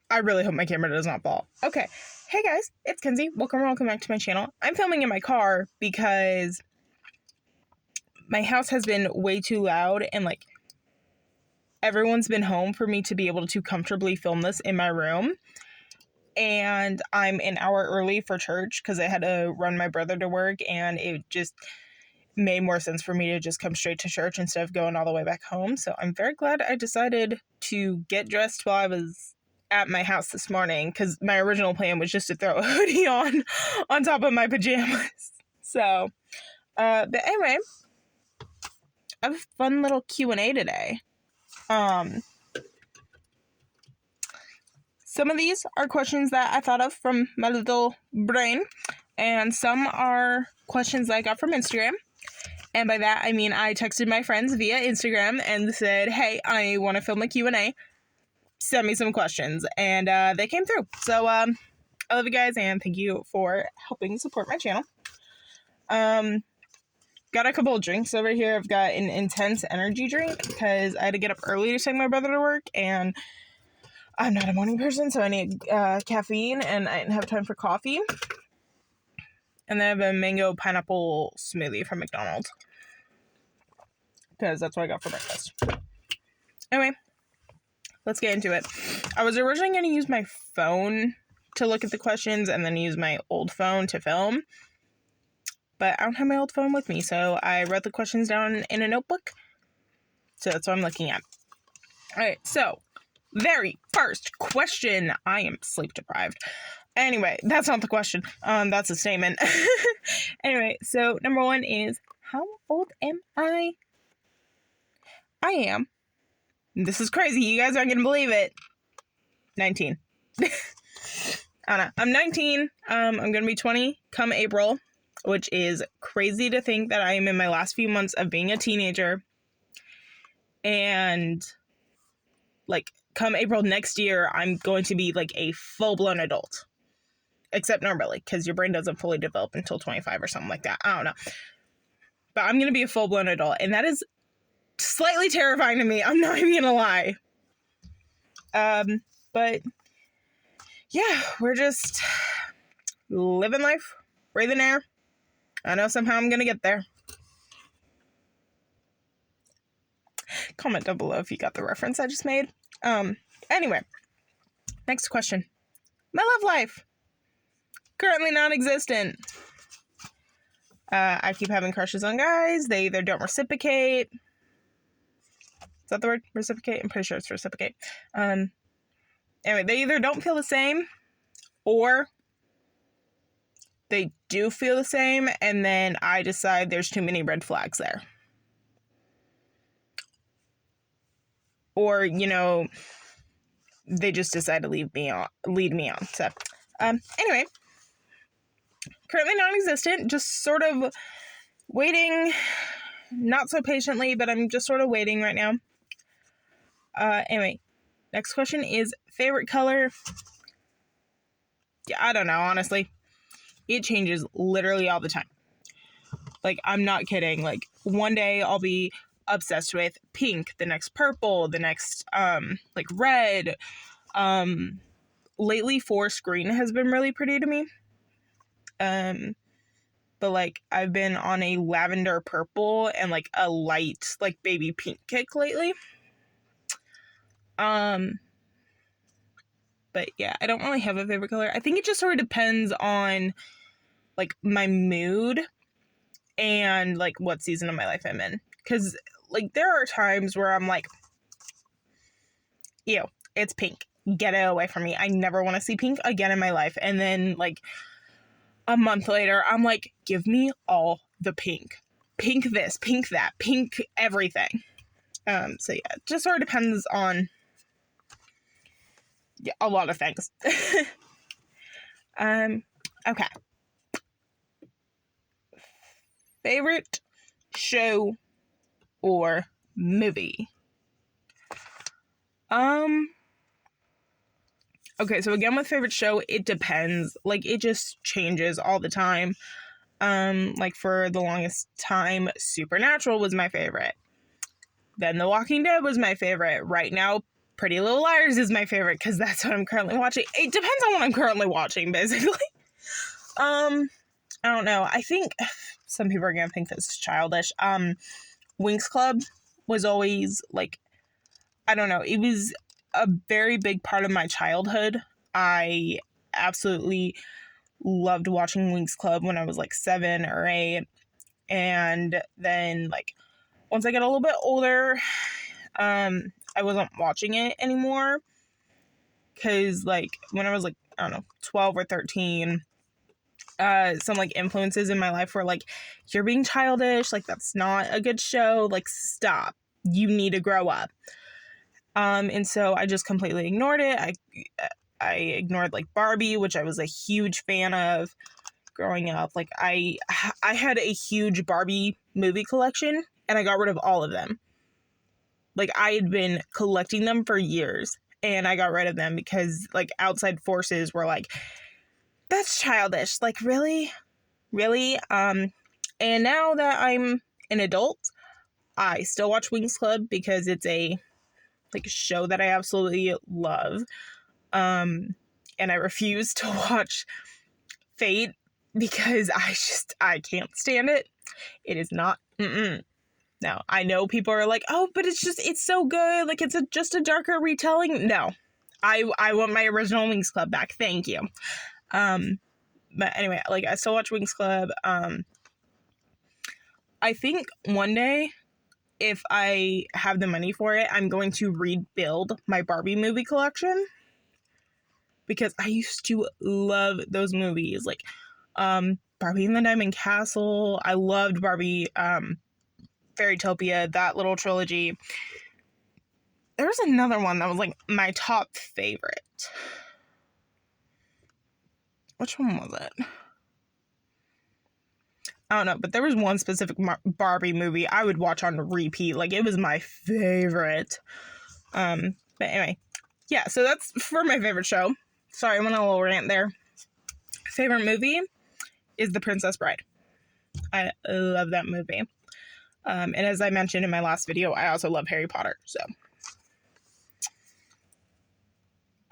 I really hope my camera does not fall. Okay. Hey guys, it's Kenzie. Welcome back to my channel. I'm filming in my car because my house has been way too loud and like everyone's been home for me to be able to comfortably film this in my room. And I'm an hour early for church because I had to run my brother to work, and it just made more sense for me to just come straight to church instead of going all the way back home. So I'm very glad I decided to get dressed while I was at my house this morning, because my original plan was just to throw a hoodie on top of my pajamas. So, but anyway, I have a fun little Q&A today. Some of these are questions that I thought of from my little brain, and some are questions that I got from Instagram. And by that, I mean I texted my friends via Instagram and said, hey, I want to film a Q&A. Send me some questions. And they came through. So I love you guys, and thank you for helping support my channel. Got a couple of drinks over here. I've got an intense energy drink because I had to get up early to take my brother to work, and I'm not a morning person, so I need caffeine, and I didn't have time for coffee. And then I have a mango pineapple smoothie from McDonald's, because that's what I got for breakfast. Anyway, let's get into it. I was originally going to use my phone to look at the questions and then use my old phone to film, but I don't have my old phone with me, so I wrote the questions down in a notebook. So that's what I'm looking at. Alright, so very first question. I am sleep deprived. Anyway, that's not the question. That's a statement. Anyway, so number one is, how old am I? I am, this is crazy, you guys aren't gonna believe it, 19. I don't know. I'm 19. I'm gonna be 20 come April, which is crazy to think that I am in my last few months of being a teenager. And like come April next year, I'm going to be like a full-blown adult. Except not really, because your brain doesn't fully develop until 25 or something like that. I don't know. But I'm going to be a full-blown adult, and that is slightly terrifying to me. I'm not even going to lie. But yeah, we're just living life, breathing air. I know somehow I'm going to get there. Comment down below if you got the reference I just made. Anyway, next question. My love life. Currently non-existent. I keep having crushes on guys. They either don't reciprocate. Is that the word? Reciprocate? I'm pretty sure it's reciprocate. Anyway, they either don't feel the same, or they do feel the same, and then I decide there's too many red flags there. Or, you know, they just decide to lead me on. So, anyway, currently non-existent, just sort of waiting, not so patiently, but I'm just sort of waiting right now. Anyway, next question is favorite color. Yeah, I don't know, honestly. It changes literally all the time. Like, I'm not kidding. Like, one day I'll be obsessed with pink, the next purple, the next, like, red. Lately, forest green has been really pretty to me. But, like, I've been on a lavender purple and, like, a light, like, baby pink kick lately. But, yeah, I don't really have a favorite color. I think it just sort of depends on, like, my mood and, like, what season of my life I'm in. Because, like, there are times where I'm like, ew, it's pink. Get it away from me. I never want to see pink again in my life. And then, like, a month later, I'm like, give me all the pink. Pink this, pink that, pink everything. So yeah, it just sort of depends on a lot of things. Okay. Favorite show or movie? Okay, so again with favorite show, it depends. Like, it just changes all the time. Like, for the longest time, Supernatural was my favorite. Then The Walking Dead was my favorite. Right now, Pretty Little Liars is my favorite because that's what I'm currently watching. It depends on what I'm currently watching, basically. I don't know. I think some people are gonna think this is childish. Winx Club was always like, I don't know, it was a very big part of my childhood. I absolutely loved watching Winx Club when I was like 7 or 8. And then like once I got a little bit older, I wasn't watching it anymore. Cause like when I was like, I don't know, 12 or 13, some like influences in my life were like, you're being childish, like that's not a good show, like stop. You need to grow up. And so I just completely ignored it. I ignored like Barbie, which I was a huge fan of growing up. Like I had a huge Barbie movie collection and I got rid of all of them. Like I had been collecting them for years and I got rid of them because like outside forces were like, that's childish. Like really? Really? And now that I'm an adult, I still watch Winx Club because it's a show that I absolutely love. And I refuse to watch Fate because I can't stand it. It is not, no. I know people are like, oh, but it's so good. Like, it's just a darker retelling. No. I want my original Winx Club back. Thank you. But anyway, like, I still watch Winx Club. I think one day, if I have the money for it, I'm going to rebuild my Barbie movie collection. Because I used to love those movies. Like, Barbie and the Diamond Castle. I loved Barbie, Fairytopia, that little trilogy. There was another one that was like my top favorite. Which one was it? I don't know, but there was one specific Barbie movie I would watch on repeat. Like, it was my favorite. But anyway, yeah, so that's for my favorite show. Sorry, I went on a little rant there. Favorite movie is The Princess Bride. I love that movie. And as I mentioned in my last video, I also love Harry Potter, so.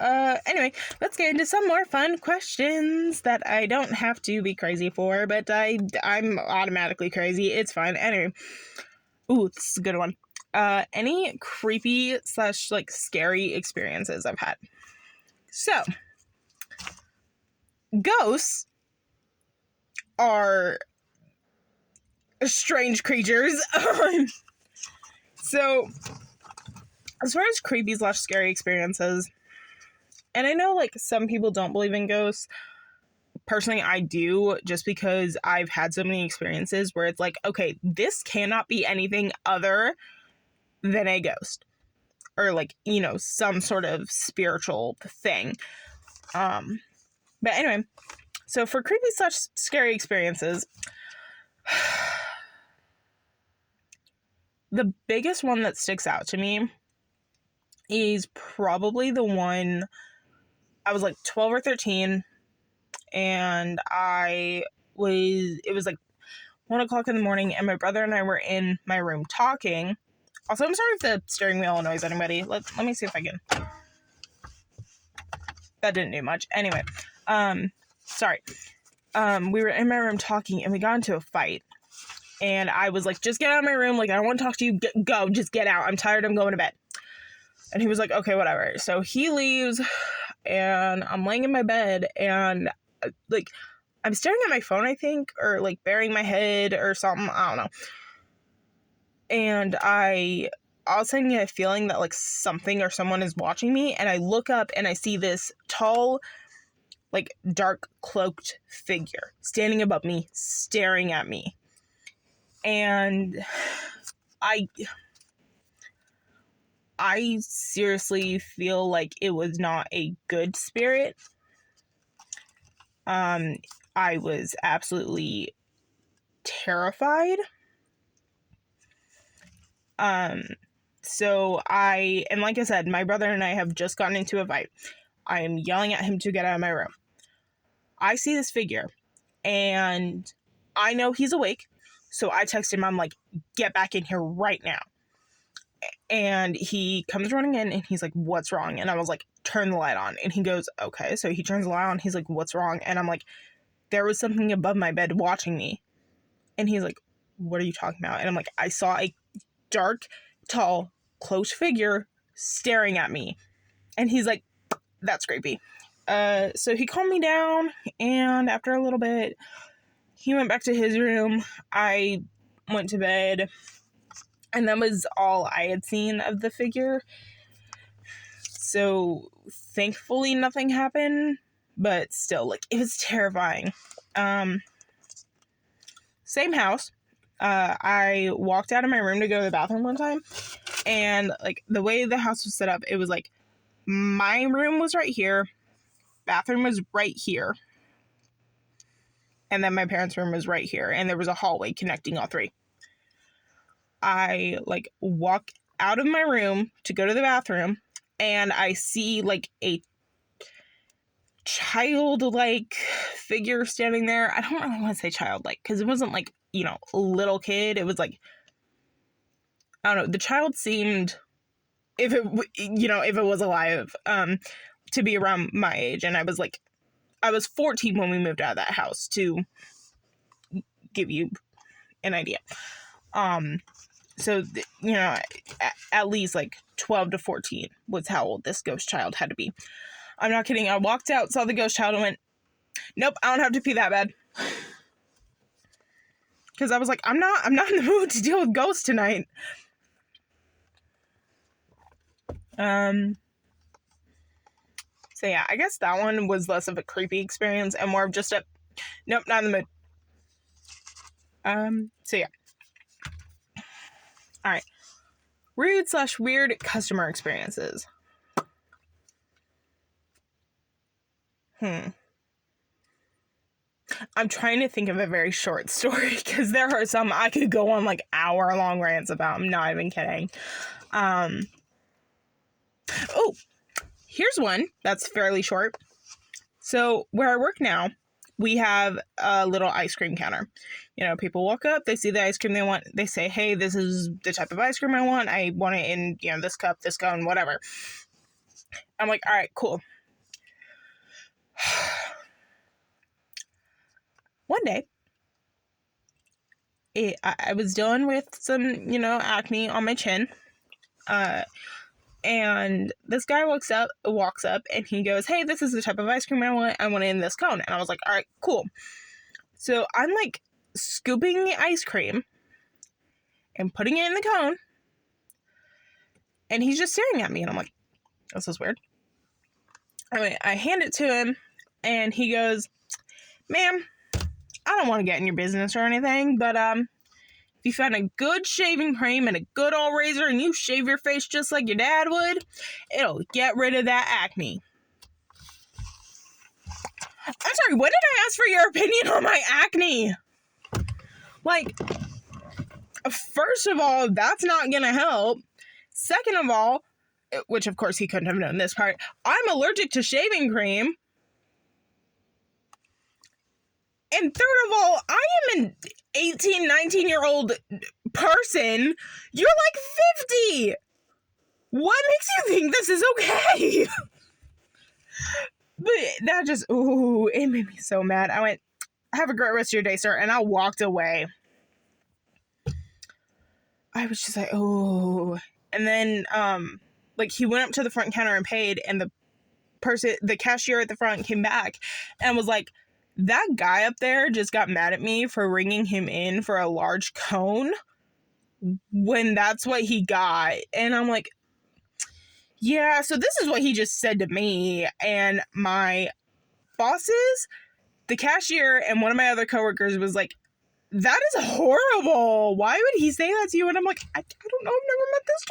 Anyway, let's get into some more fun questions that I don't have to be crazy for, but I'm automatically crazy. It's fine. Anyway. Ooh, this is a good one. Any creepy / like scary experiences I've had. So, ghosts are strange creatures. So, as far as creepy / scary experiences, and I know like some people don't believe in ghosts. Personally, I do, just because I've had so many experiences where it's like, okay, this cannot be anything other than a ghost. Or like, you know, some sort of spiritual thing. But anyway, so for creepy / scary experiences, the biggest one that sticks out to me is probably the one, I was like 12 or 13, and it was like 1 o'clock in the morning, and my brother and I were in my room talking. Also, I'm sorry if the steering wheel annoys anybody. Let me see if I can. That didn't do much. Anyway, sorry. We were in my room talking, and we got into a fight. And I was like, just get out of my room. Like, I don't want to talk to you. Go, just get out. I'm tired. I'm going to bed. And he was like, okay, whatever. So he leaves, and I'm laying in my bed, and like, I'm staring at my phone, I think, or like burying my head or something. I don't know. And I all of a sudden get a feeling that like something or someone is watching me, and I look up and I see this tall, like dark cloaked figure standing above me, staring at me. And I seriously feel like it was not a good spirit. I was absolutely terrified. So and like I said, my brother and I have just gotten into a fight. I am yelling at him to get out of my room. I see this figure, and I know he's awake, so I text him, I'm like, get back in here right now. And he comes running in and he's like, what's wrong? And I was like, turn the light on. And he goes, okay. So he turns the light on. He's like, what's wrong? And I'm like, there was something above my bed watching me. And he's like, what are you talking about? And I'm like, I saw a dark, tall, close figure staring at me. And he's like, that's creepy. So he calmed me down. And after a little bit, he went back to his room. I went to bed. And that was all I had seen of the figure. So thankfully nothing happened. But still, like, it was terrifying. Same house. I walked out of my room to go to the bathroom one time. And, like, the way the house was set up, it was like, my room was right here. Bathroom was right here. And then my parents' room was right here. And there was a hallway connecting all three. I, like, walk out of my room to go to the bathroom. And I see, like, a childlike figure standing there. I don't really want to say childlike because it wasn't, like, you know, a little kid. It was, like, I don't know. The child seemed, if it was alive, to be around my age. And I was, like, I was 14 when we moved out of that house, to give you an idea. So, you know, at least, like, 12 to 14 was how old this ghost child had to be. I'm not kidding. I walked out, saw the ghost child, and went, nope, I don't have to pee that bad. Because I was like, I'm not in the mood to deal with ghosts tonight. So yeah, I guess that one was less of a creepy experience and more of just a, nope, not in the mood. So yeah. Alright. Rude/weird customer experiences. I'm trying to think of a very short story because there are some I could go on like hour-long rants about. I'm not even kidding. Oh, here's one that's fairly short. So where I work now, we have a little ice cream counter. You know, people walk up, they see the ice cream they want, they say, hey, this is the type of ice cream I want it in, you know, this cup, this cone, whatever. I'm like, all right, cool. One day, I was dealing with some, you know, acne on my chin. And this guy walks up and he goes, hey, this is the type of ice cream I want it in this cone. And I was like, all right, cool. So I'm like scooping the ice cream and putting it in the cone. And he's just staring at me. And I'm like, this is weird. Anyway, I hand it to him and he goes, ma'am, I don't want to get in your business or anything, but if you find a good shaving cream and a good old razor and you shave your face just like your dad would, it'll get rid of that acne. I'm sorry, when did I ask for your opinion on my acne? Like, first of all, that's not gonna help. Second of all, which of course he couldn't have known this part, I'm allergic to shaving cream. And third of all, I am an 18, 19-year-old person. You're like 50. What makes you think this is okay? But that just, it made me so mad. I went, have a great rest of your day, sir. And I walked away. I was just like, And then, like, he went up to the front counter and paid. And the cashier at the front came back and was like, that guy up there just got mad at me for ringing him in for a large cone when that's what he got. And I'm like, yeah, so this is what he just said to me. And my bosses, the cashier, and one of my other coworkers was like, that is horrible. Why would he say that to you? And I'm like, I don't know. I've never met this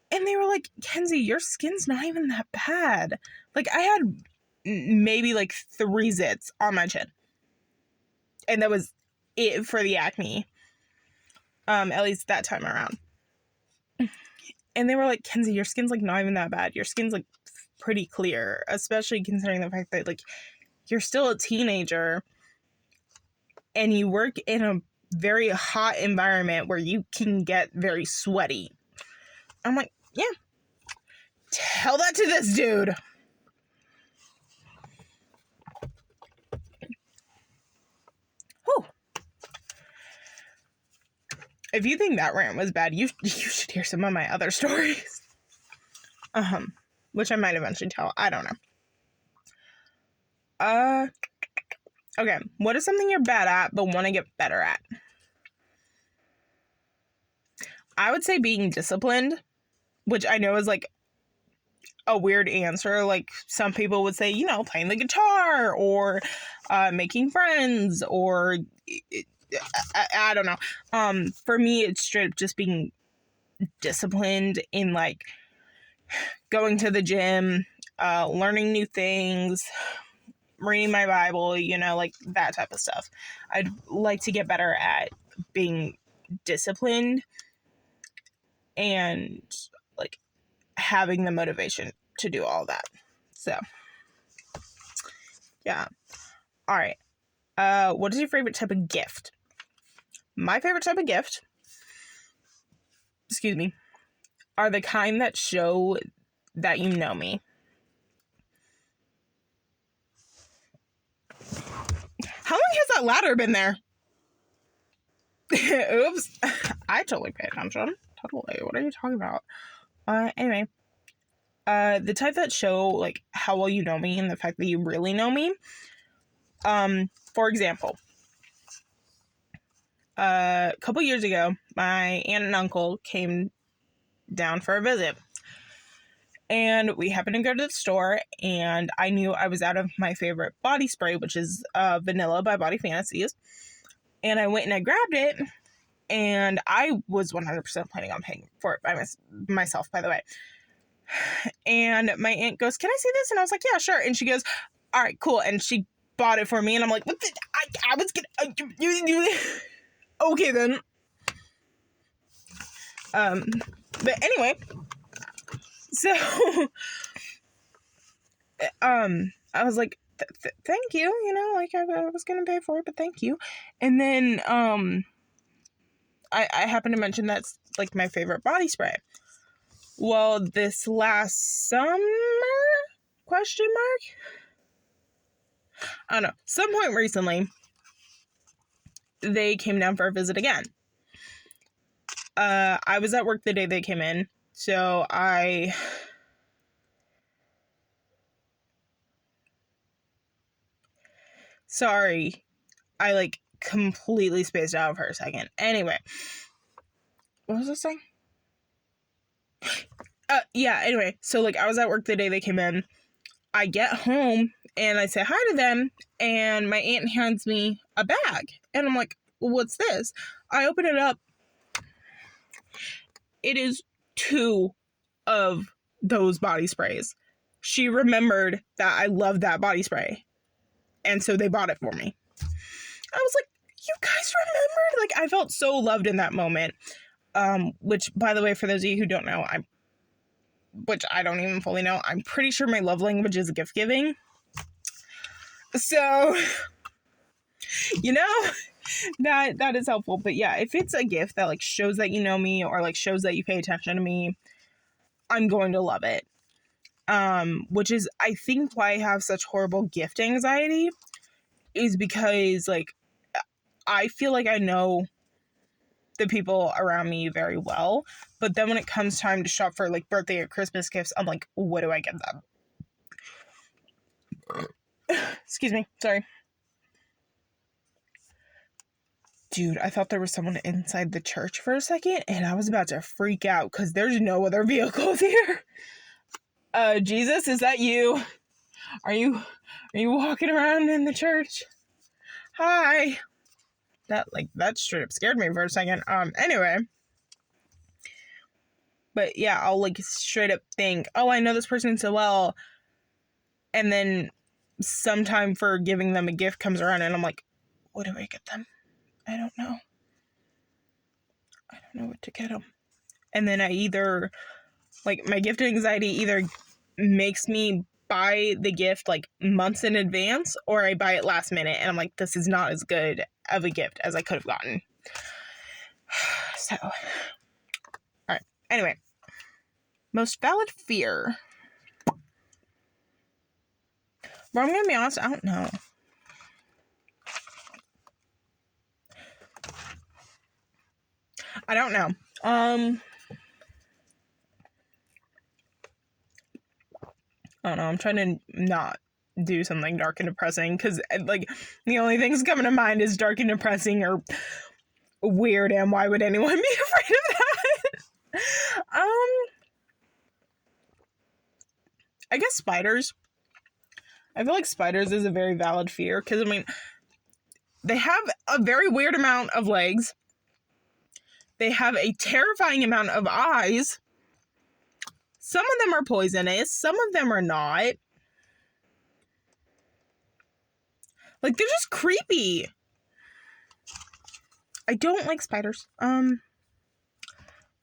dude. And they were like, Kenzie, your skin's not even that bad. Like, I had maybe like 3 zits on my chin. And that was it for the acne. At least that time around. And they were like, Kenzie, your skin's like not even that bad. Your skin's like pretty clear, especially considering the fact that like you're still a teenager and you work in a very hot environment where you can get very sweaty. I'm like, yeah, tell that to this dude. Whew. If you think that rant was bad, you should hear some of my other stories. Which I might eventually tell. I don't know. Okay. What is something you're bad at but want to get better at? I would say being disciplined, which I know is like a weird answer. Like some people would say, you know, playing the guitar or making friends or I don't know. For me, it's straight up just being disciplined in like going to the gym, learning new things, reading my Bible, you know, like that type of stuff. I'd like to get better at being disciplined and like having the motivation to do all that. So, yeah. All right. What is your favorite type of gift? My favorite type of gift, are the kind that show that you know me. How long has that ladder been there? Oops. I totally pay attention. Totally. What are you talking about? Anyway. The type that show, like, how well you know me and the fact that you really know me. For example, a couple years ago, my aunt and uncle came down for a visit. And we happened to go to the store, and I knew I was out of my favorite body spray, which is Vanilla by Body Fantasies. And I went and I grabbed it, and I was 100% planning on paying for it by myself, by the way. And my aunt goes, "Can I see this?" And I was like, "Yeah, sure." And she goes, "All right, cool." And she bought it for me, and I'm like, "What the? I was gonna you okay then." But anyway, so I was like, "Thank you," you know, like I was gonna pay for it, but thank you. And then I happened to mention that's like my favorite body spray. Well, this last summer, question mark? I don't know. Some point recently, they came down for a visit again. I was at work the day they came in, so Sorry, I like completely spaced out for a second. Anyway, what was I saying? Yeah, anyway, so like I was at work the day they came in. I get home and I say hi to them, and my aunt hands me a bag. And I'm like, "What's this?" I open it up. It is 2 of those body sprays. She remembered that I loved that body spray, and so they bought it for me. I was like, "You guys remembered?" Like, I felt so loved in that moment. Which, by the way, for those of you who don't know, which I don't even fully know, I'm pretty sure my love language is gift giving. So, you know, that is helpful. But yeah, if it's a gift that like shows that you know me or like shows that you pay attention to me, I'm going to love it. Which is, I think, why I have such horrible gift anxiety, is because like I feel like I know the people around me very well, but then when it comes time to shop for like birthday or Christmas gifts, I'm like, what do I get them? Excuse me, sorry. Dude, I thought there was someone inside the church for a second, and I was about to freak out because there's no other vehicles here. Jesus, is that you? Are you walking around in the church? Hi. That straight up scared me for a second. Anyway. But yeah, I'll like straight up think, "Oh, I know this person so well." And then sometime for giving them a gift comes around and I'm like, what do I get them? I don't know what to get them. And then I either, like, my gift anxiety either makes me buy the gift like months in advance, or I buy it last minute and I'm like, this is not as good of a gift as I could have gotten. So, all right. Anyway, most valid fear. But I'm gonna be honest, I don't know. I don't know. I don't know. I'm trying to not do something dark and depressing because, like, the only things coming to mind is dark and depressing or weird, and why would anyone be afraid of that? I guess spiders. I feel like spiders is a very valid fear because, I mean, they have a very weird amount of legs. They have a terrifying amount of eyes. Some of them are poisonous. Some of them are not. Like, they're just creepy. I don't like spiders.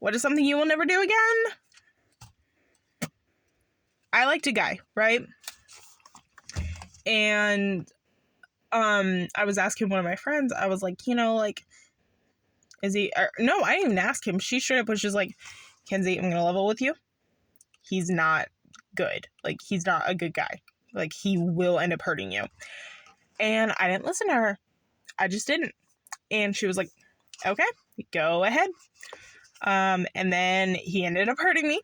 What is something you will never do again? I liked a guy, right? And I was asking one of my friends, I was like, you know, like, is he, no, I didn't even ask him. She straight up was just like, Kenzie, I'm gonna level with you. He's not good. Like, he's not a good guy. Like, he will end up hurting you. And I didn't listen to her. I just didn't. And she was like, okay, go ahead. And then he ended up hurting me.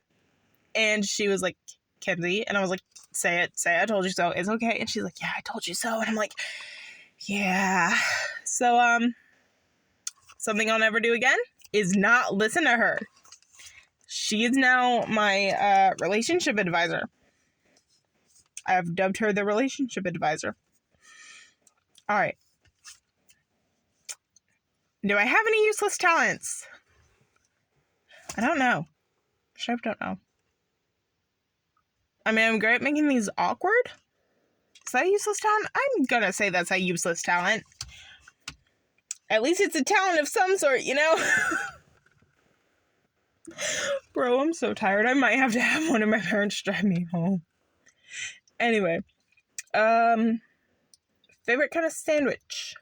And she was like, Kenzie, and I was like, say it, I told you so, it's okay. And she's like, yeah, I told you so. And I'm like, yeah. So, something I'll never do again is not listen to her. She is now my relationship advisor. I've dubbed her the relationship advisor. All right. Do I have any useless talents? I don't know. I don't know. I mean, I'm great at making these awkward. Is that a useless talent? I'm gonna say that's a useless talent. At least it's a talent of some sort, you know? Bro, I'm so tired. I might have to have one of my parents drive me home. Anyway. Favorite kind of sandwich?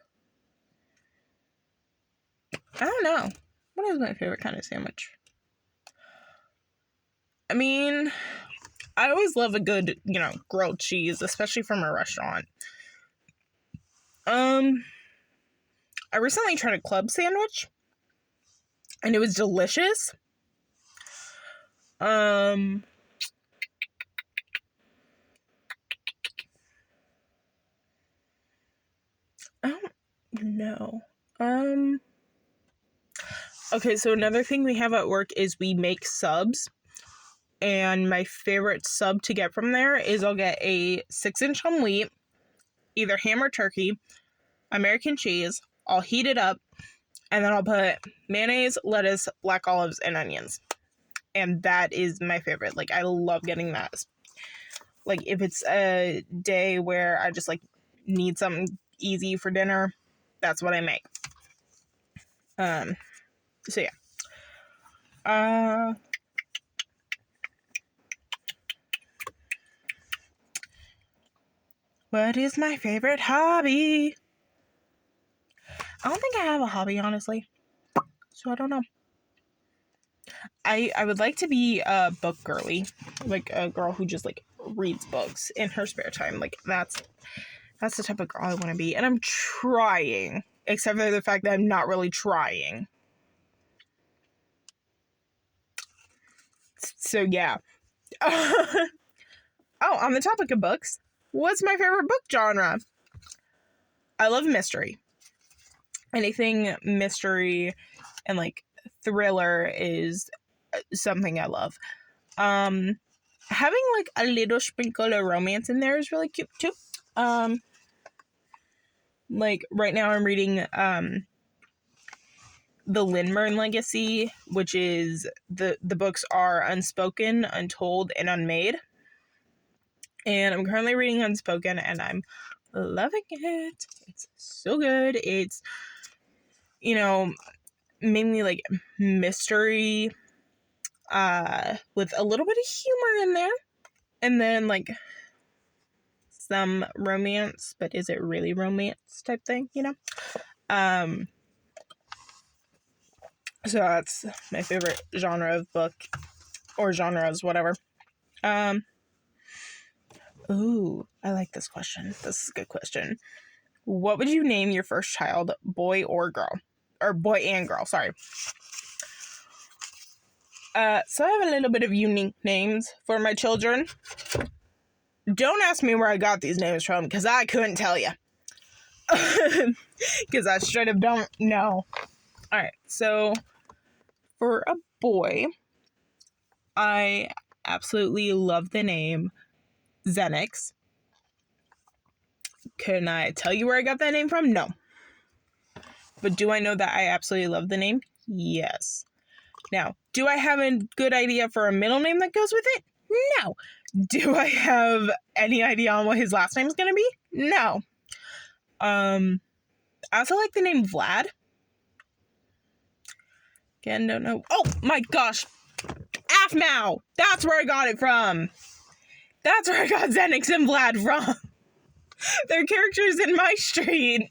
I don't know. What is my favorite kind of sandwich? I mean, I always love a good, you know, grilled cheese, especially from a restaurant. I recently tried a club sandwich, and it was delicious. I don't know. Okay, so another thing we have at work is we make subs. And my favorite sub to get from there is I'll get a 6-inch on wheat, either ham or turkey, American cheese. I'll heat it up, and then I'll put mayonnaise, lettuce, black olives, and onions. And that is my favorite. Like, I love getting that. Like, if it's a day where I just, like, need something easy for dinner, that's what I make. So yeah. What is my favorite hobby? I don't think I have a hobby, honestly. So I don't know. I would like to be a book girly. Like a girl who just, like, reads books in her spare time. Like, that's the type of girl I want to be. And I'm trying. Except for the fact that I'm not really trying. So yeah. Oh, on the topic of books, what's my favorite book genre? I love mystery. Anything mystery and, like, thriller is something I love. Having, like, a little sprinkle of romance in there is really cute too. Like, right now I'm reading The Lindmerne Legacy, which is the books are Unspoken, Untold, and Unmade. And I'm currently reading Unspoken, and I'm loving it. It's so good. It's, you know, mainly, like, mystery, with a little bit of humor in there. And then, like, some romance, but is it really romance type thing, you know? So that's my favorite genre of book, or genres, whatever. Ooh, I like this question. This is a good question. What would you name your first child, boy or girl? Or boy and girl, sorry. So I have a little bit of unique names for my children. Don't ask me where I got these names from, because I couldn't tell you. Because I straight up don't know. Alright, so for a boy, I absolutely love the name Xenix. Can I tell you where I got that name from? No. But do I know that I absolutely love the name? Yes. Now, do I have a good idea for a middle name that goes with it? No. Do I have any idea on what his last name is going to be? No. I also like the name Vlad. Again, don't know. Oh my gosh. Aphmau! That's where I got it from. That's where I got Xenix and Vlad from. They're characters in my street.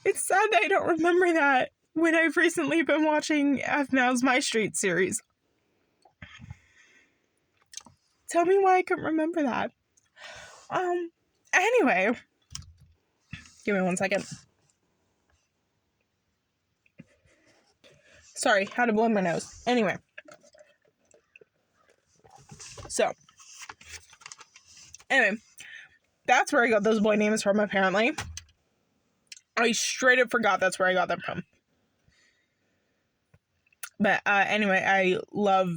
It's sad that I don't remember that when I've recently been watching Aphmau's My Street series. Tell me why I couldn't remember that. Anyway. Give me 1 second. Sorry, had to blow my nose. Anyway. So. Anyway. That's where I got those boy names from, apparently. I straight up forgot that's where I got them from. But anyway, I love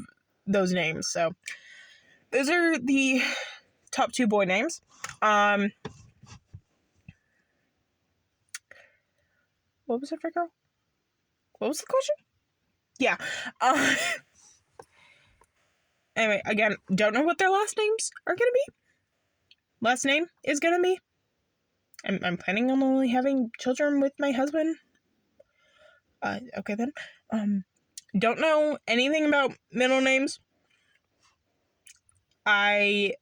those names. So. Those are the top 2 boy names. What was it for girl? What was the question? Yeah. Anyway, again, don't know what their last names are going to be. Last name is going to be. I'm planning on only having children with my husband. Okay then. Don't know anything about middle names. Thing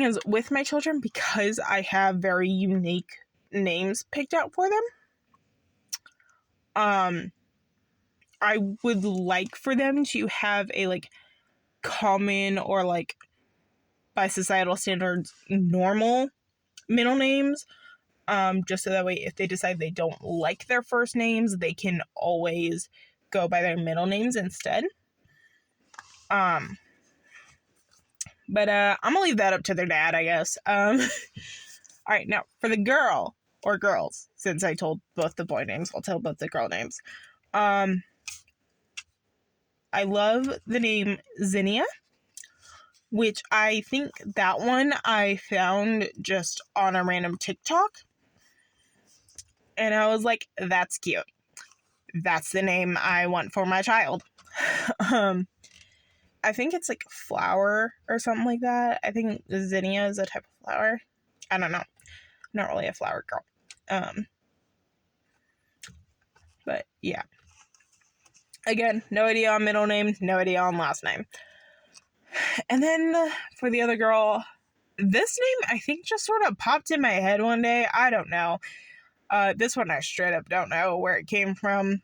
is, with my children, because I have very unique names picked out for them, I would like for them to have a, like, common or, like, by societal standards, normal middle names. Just so that way, if they decide they don't like their first names, they can always go by their middle names instead. But I'm gonna leave that up to their dad, I guess. Alright, now, for the girl, or girls, since I told both the boy names, I'll tell both the girl names. I love the name Zinnia, which I think that one I found just on a random TikTok. And I was like, that's cute. That's the name I want for my child. I think it's like flower or something like that. I think zinnia is a type of flower. I don't know. I'm not really a flower girl. But yeah. Again, no idea on middle name, no idea on last name. And then for the other girl, this name I think just sort of popped in my head one day. I don't know. This one I straight up don't know where it came from.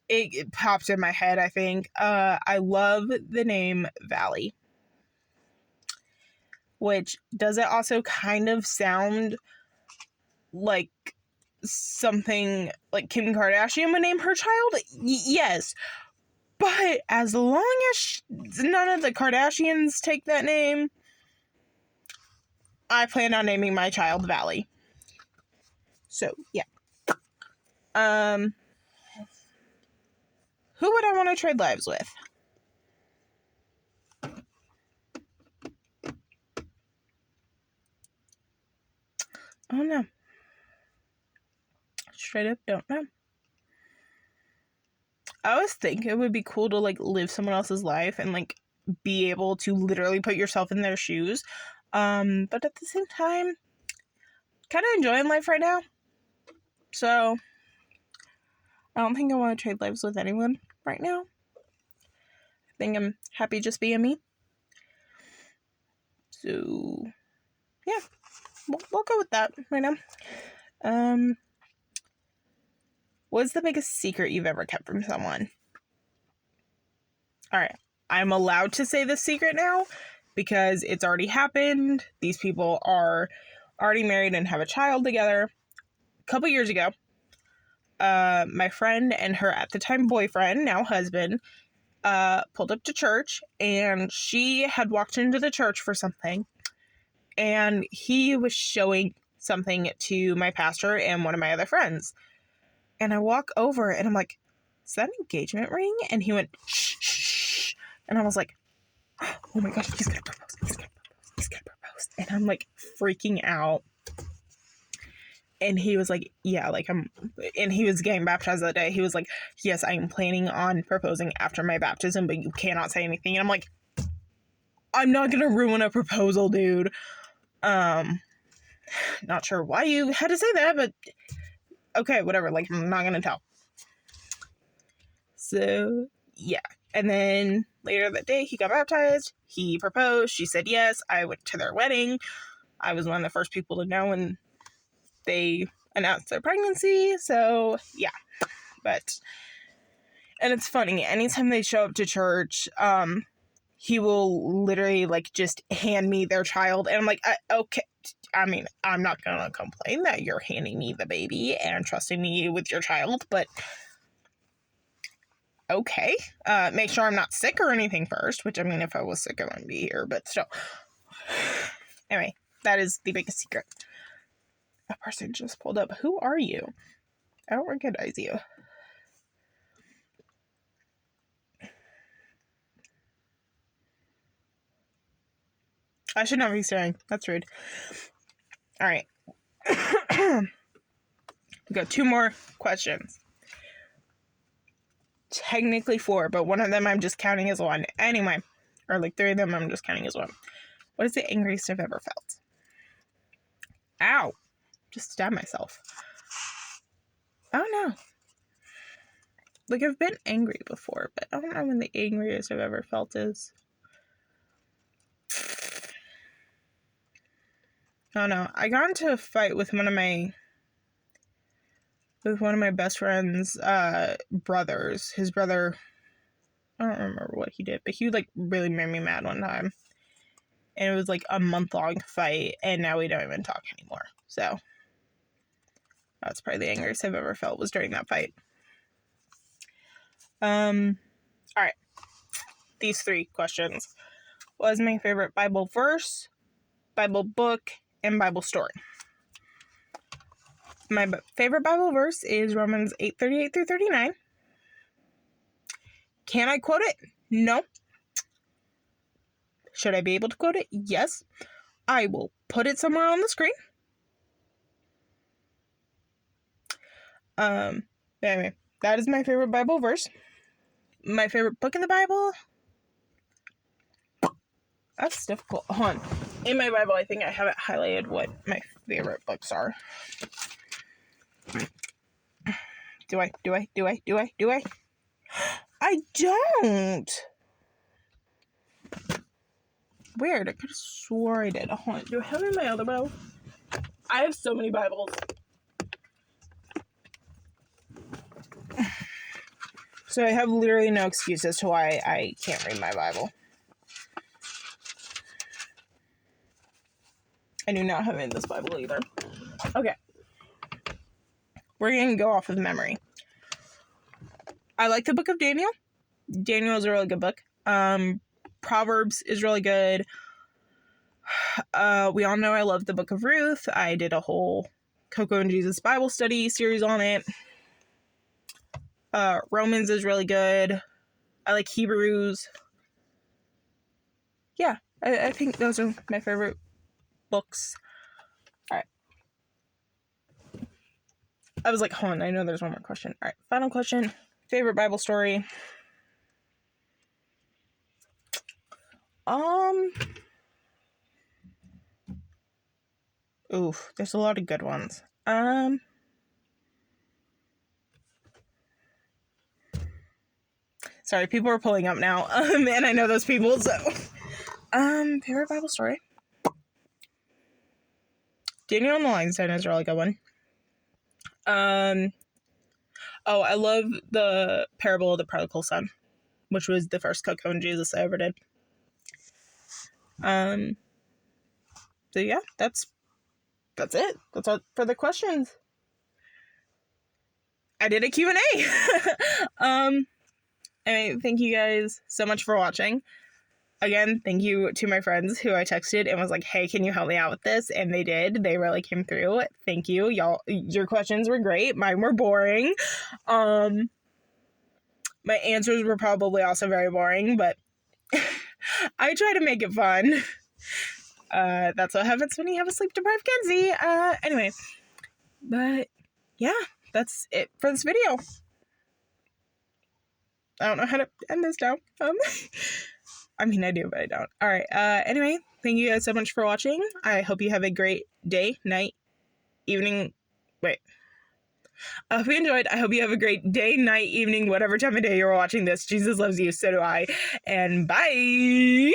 It popped in my head, I think. I love the name Valley. Which, does it also kind of sound like something like Kim Kardashian would name her child? Yes. But as long as none of the Kardashians take that name, I plan on naming my child Valley. So, yeah. Who would I want to trade lives with? I don't know. Straight up, don't know. I always think it would be cool to, like, live someone else's life and, like, be able to literally put yourself in their shoes. But at the same time, kind of enjoying life right now. So, I don't think I want to trade lives with anyone right now. I think I'm happy just being me. So, yeah. We'll go with that right now. What's the biggest secret you've ever kept from someone? All right. I'm allowed to say this secret now because it's already happened. These people are already married and have a child together. A couple years ago, my friend and her at the time boyfriend, now husband, pulled up to church, and she had walked into the church for something, and he was showing something to my pastor and one of my other friends. And I walk over and I'm like, is that an engagement ring? And he went, shh, shh, shh. And I was like, oh my gosh, he's gonna propose. He's gonna propose. He's gonna propose. And I'm like freaking out. And he was like, yeah, like and he was getting baptized that day. He was like, yes, I am planning on proposing after my baptism, but you cannot say anything. And I'm like, I'm not gonna ruin a proposal, dude. Not sure why you had to say that, but okay, whatever. Like, I'm not gonna tell. So, yeah. And then later that day, he got baptized. He proposed. She said yes. I went to their wedding. I was one of the first people to know when they announced their pregnancy. So, yeah. And it's funny. Anytime they show up to church, he will literally, like, just hand me their child. And I'm like, okay. I mean, I'm not going to complain that you're handing me the baby and trusting me with your child, but okay. Make sure I'm not sick or anything first, which, I mean, if I was sick, I wouldn't be here, but still. Anyway, that is the biggest secret. A person just pulled up. Who are you? I don't recognize you. I should not be staring. That's rude. All right. We got 2 more questions. Technically 4, but one of them I'm just counting as 1. Anyway, or like 3 of them I'm just counting as 1. What is the angriest I've ever felt? Ow. Just stabbed myself. I don't know. Like, I've been angry before, but I don't know when the angriest I've ever felt is. I don't know. I got into a fight with one of my best friend's brothers. His brother, I don't remember what he did, but he like really made me mad one time. And it was like a month-long fight, and now we don't even talk anymore. So that's probably the angriest I've ever felt was during that fight. All right. These 3 questions. What is my favorite Bible verse, Bible book, and Bible story? My favorite Bible verse is Romans 8:38 through 39. Can I quote it? No. Should I be able to quote it? Yes. I will put it somewhere on the screen. Anyway, that is my favorite Bible verse. My favorite book in the Bible? That's difficult. Hold on. In my Bible, I think I have it highlighted what my favorite books are. Do I? I don't. Weird. I could have swore I did. Hold on. Do I have it in my other Bible? I have so many Bibles. So I have literally no excuse as to why I can't read my Bible. I do not have it in this Bible either. Okay. We're going to go off of memory. I like the book of Daniel. Daniel is a really good book. Proverbs is really good. We all know I love the book of Ruth. I did a whole Coco and Jesus Bible study series on it. Romans is really good. I like Hebrews. Yeah, I think those are my favorite books. Alright. I was like, hold on, I know there's one more question. Alright, final question. Favorite Bible story? Oof, there's a lot of good ones. Sorry, people are pulling up now. And I know those people, so. Favorite Bible story? Daniel and the Lion's Den is a really good one. Oh, I love the Parable of the Prodigal Son, which was the first Cocoon Jesus I ever did. So yeah, that's it. That's all for the questions. I did a Q&A. Anyway, thank you guys so much for watching. Again, thank you to my friends who I texted and was like, hey, can you help me out with this? And they did. They really came through. Thank you. Y'all, your questions were great. Mine were boring. My answers were probably also very boring, but I try to make it fun. That's what happens when you have a sleep-deprived Kenzie. Anyway. But, yeah, that's it for this video. I don't know how to end this now. I mean, I do, but I don't. All right. Anyway, thank you guys so much for watching. I hope you have a great day, night, evening. Wait. I hope you enjoyed. I hope you have a great day, night, evening, whatever time of day you're watching this. Jesus loves you. So do I. And bye.